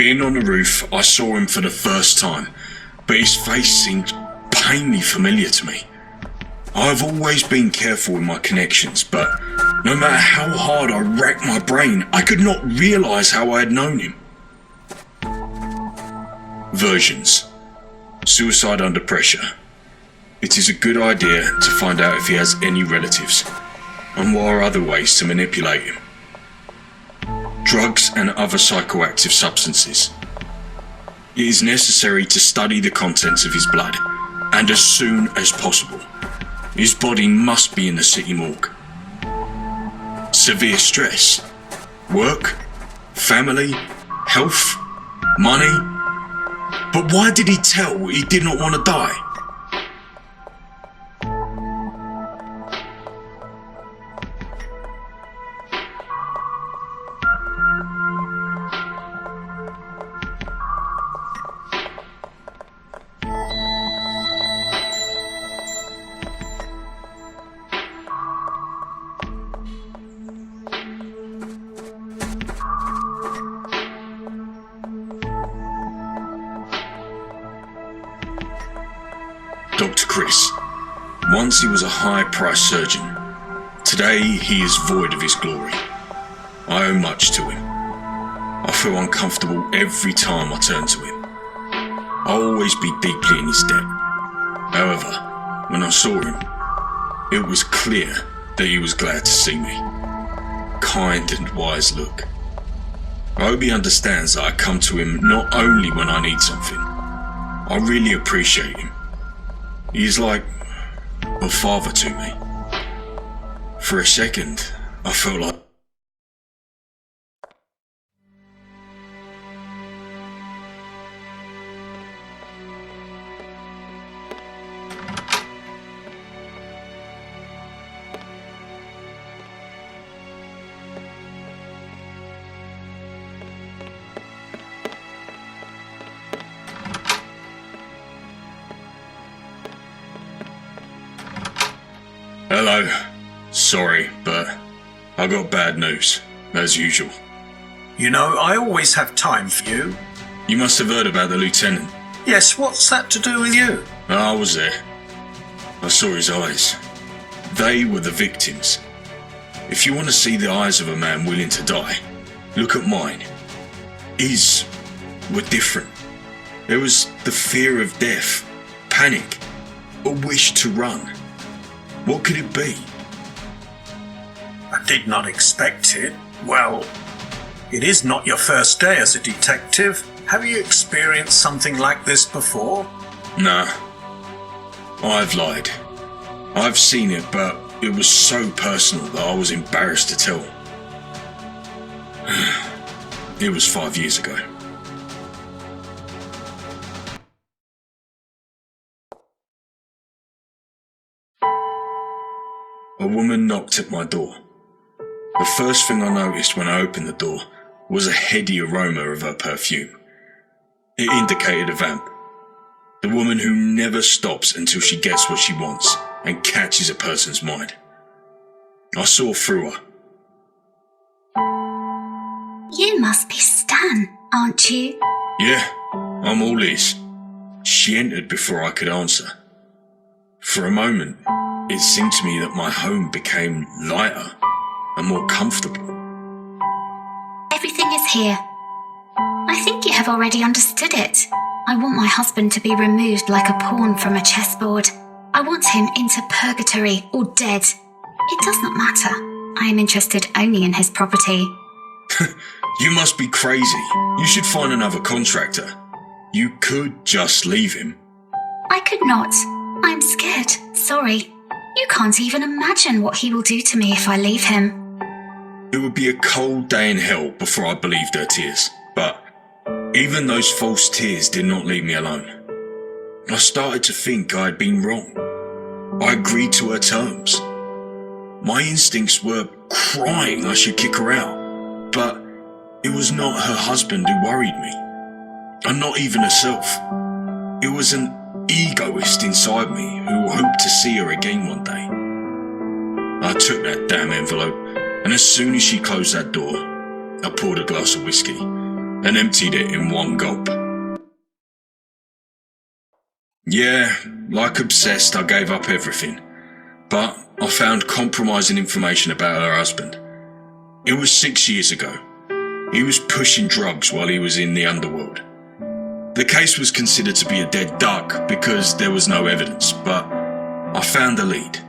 Being on the roof, I saw him for the first time, but his face seemed painfully familiar to me. I've always been careful with my connections, but no matter how hard I racked my brain, I could not realise how I had known him. Versions. Suicide under pressure. It is a good idea to find out if he has any relatives, and what are other ways to manipulate him. Drugs and other psychoactive substances. It is necessary to study the contents of his blood, and as soon as possible. His body must be in the city morgue. Severe stress. Work, family, health, money. But why did he tell he did not want to die? Dr. Chris. Once he was a high-priced surgeon. Today he is void of his glory. I owe much to him. I feel uncomfortable every time I turn to him. I'll always be deeply in his debt. However, when I saw him, it was clear that he was glad to see me. Kind and wise look. I hope he understands that I come to him not only when I need something. I really appreciate him. He is like a father to me. For a second, I felt like... Hello. Sorry, but I got bad news, as usual. You know, I always have time for you. You must have heard about the lieutenant. Yes, what's that to do with you? I was there. I saw his eyes. They were the victims. If you want to see the eyes of a man willing to die, look at mine. His were different. There was the fear of death, panic, a wish to run. What could it be? I did not expect it. Well, it is not your first day as a detective. Have you experienced something like this before? Nah. I've lied. I've seen it, but it was so personal that I was embarrassed to tell. It was 5 years ago. A woman knocked at my door. The first thing I noticed when I opened the door was a heady aroma of her perfume. It indicated a vamp. The woman who never stops until she gets what she wants and catches a person's mind. I saw through her. You must be Stan, aren't you? Yeah, I'm all ears. She entered before I could answer. For a moment, it seemed to me that my home became lighter and more comfortable. Everything is here. I think you have already understood it. I want my husband to be removed like a pawn from a chessboard. I want him into purgatory or dead. It does not matter. I am interested only in his property. You must be crazy. You should find another contractor. You could just leave him. I could not. I'm scared. Sorry. You can't even imagine what he will do to me if I leave him. It would be a cold day in hell before I believed her tears. But even those false tears did not leave me alone. I started to think I had been wrong. I agreed to her terms. My instincts were crying I should kick her out. But it was not her husband who worried me. And not even herself. It was an egoist inside me who hoped to see her again one day. I took that damn envelope, and as soon as she closed that door, I poured a glass of whiskey and emptied it in one gulp. Yeah, like obsessed, I gave up everything. But I found compromising information about her husband. It was 6 years ago. He was pushing drugs while he was in the underworld. The case was considered to be a dead duck because there was no evidence, but I found the lead.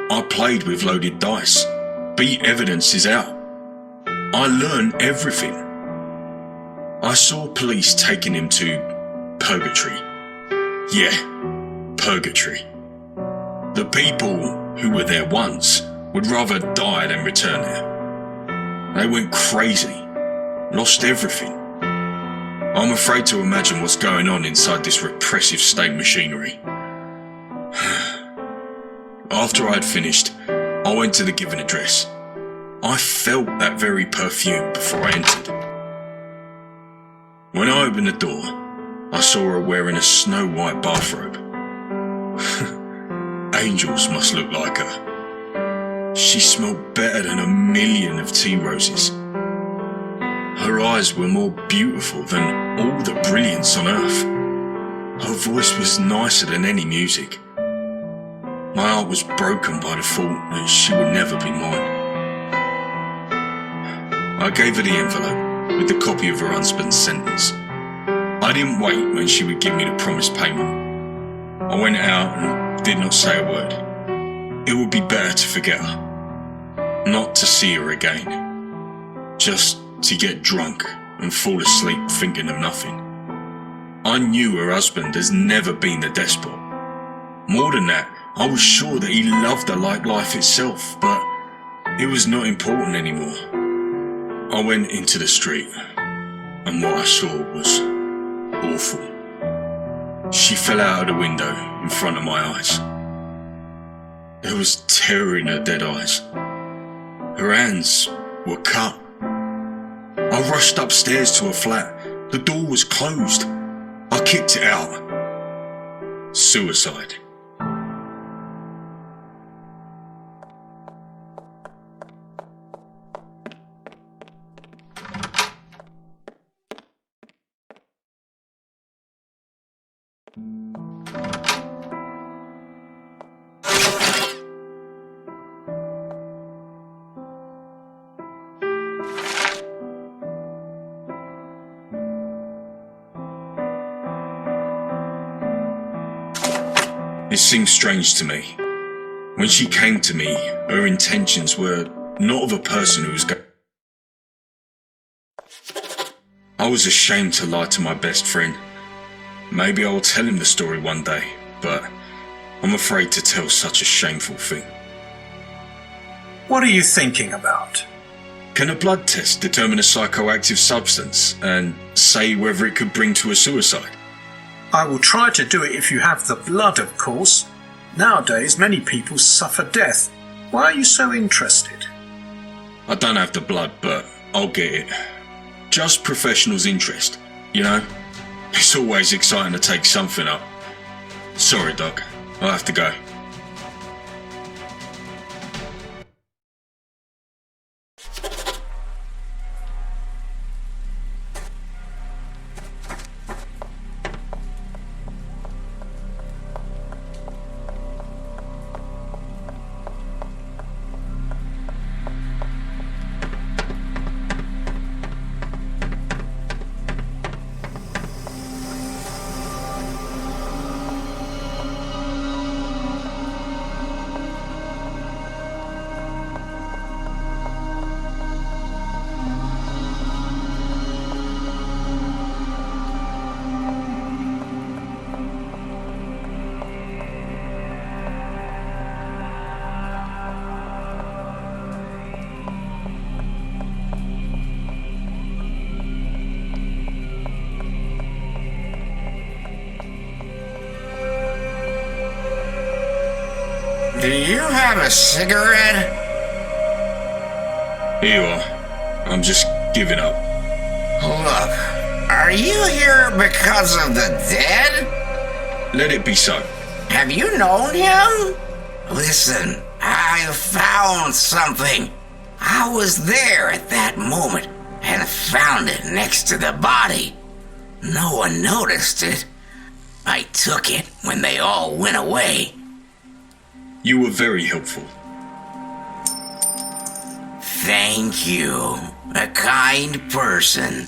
I played with loaded dice. Beat evidences out. I learned everything. I saw police taking him to purgatory. Yeah, purgatory. The people who were there once would rather die than return there. They went crazy, lost everything. I'm afraid to imagine what's going on inside this repressive state machinery. After I'd finished, I went to the given address. I felt that very perfume before I entered. When I opened the door, I saw her wearing a snow-white bathrobe. Angels must look like her. She smelled better than 1,000,000 of tea roses. Her eyes were more beautiful than all the brilliance on earth. Her voice was nicer than any music. My heart was broken by the thought that she would never be mine. I gave her the envelope with the copy of her husband's sentence. I didn't wait when she would give me the promised payment. I went out and did not say a word. It would be better to forget her, not to see her again, just to get drunk and fall asleep thinking of nothing. I knew her husband has never been the despot. More than that, I was sure that he loved her like life itself, but it was not important anymore. I went into the street, and what I saw was awful. She fell out of the window in front of my eyes. There was terror in her dead eyes. Her hands were cut. I rushed upstairs to her flat. The door was closed. I kicked it out. Suicide. It seemed strange to me. When she came to me, her intentions were not of a person who was I was ashamed to lie to my best friend. Maybe I will tell him the story one day, but I'm afraid to tell such a shameful thing. What are you thinking about? Can a blood test determine a psychoactive substance and say whether it could bring to a suicide? I will try to do it if you have the blood, of course. Nowadays, many people suffer death. Why are you so interested? I don't have the blood, but I'll get it. Just professional's interest, you know? It's always exciting to take something up. Sorry, Doc. I'll have to go. Do you have a cigarette? Here you are. I'm just giving up. Look, are you here because of the dead? Let it be so. Have you known him? Listen, I found something. I was there at that moment, and found it next to the body. No one noticed it. I took it when they all went away. You were very helpful. Thank you. A kind person.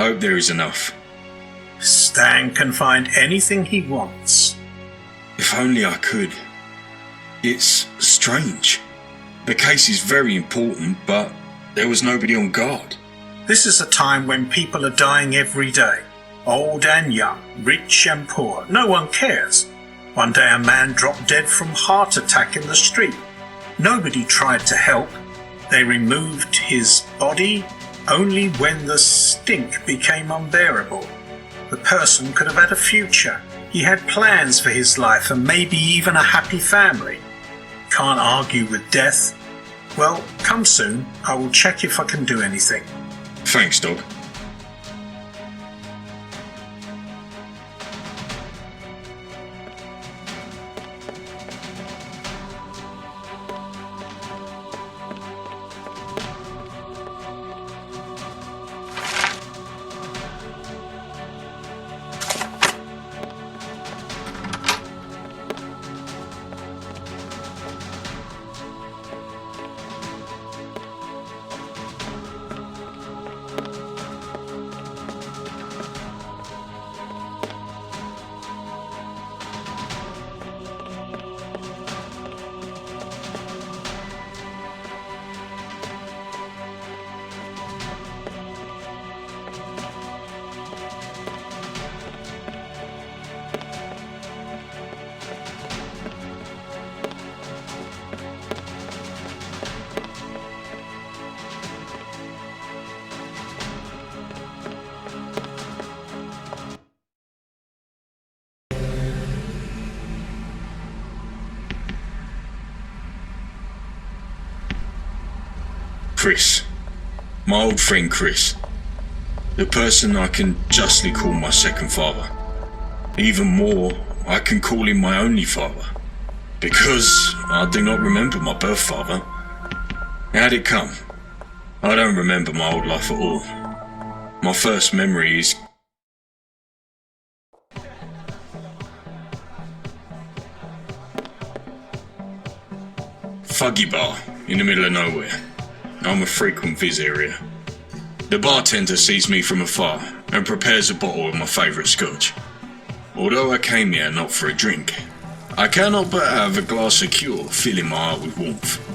hope there is enough. Stan can find anything he wants. If only I could. It's strange. The case is very important, but there was nobody on guard. This is a time when people are dying every day. Old and young, rich and poor. No one cares. One day a man dropped dead from heart attack in the street. Nobody tried to help. They removed his body only when the stink became unbearable. The person could have had a future. He had plans for his life and maybe even a happy family. Can't argue with death. Well, come soon. I will check if I can do anything. Thanks, dog. Chris. My old friend Chris. The person I can justly call my second father. Even more, I can call him my only father. Because I do not remember my birth father. How'd it come? I don't remember my old life at all. My first memory is Fuggy Bar in the middle of nowhere. I'm a frequent viz area. The bartender sees me from afar and prepares a bottle of my favourite scotch. Although I came here not for a drink, I cannot but have a glass of cure filling my heart with warmth.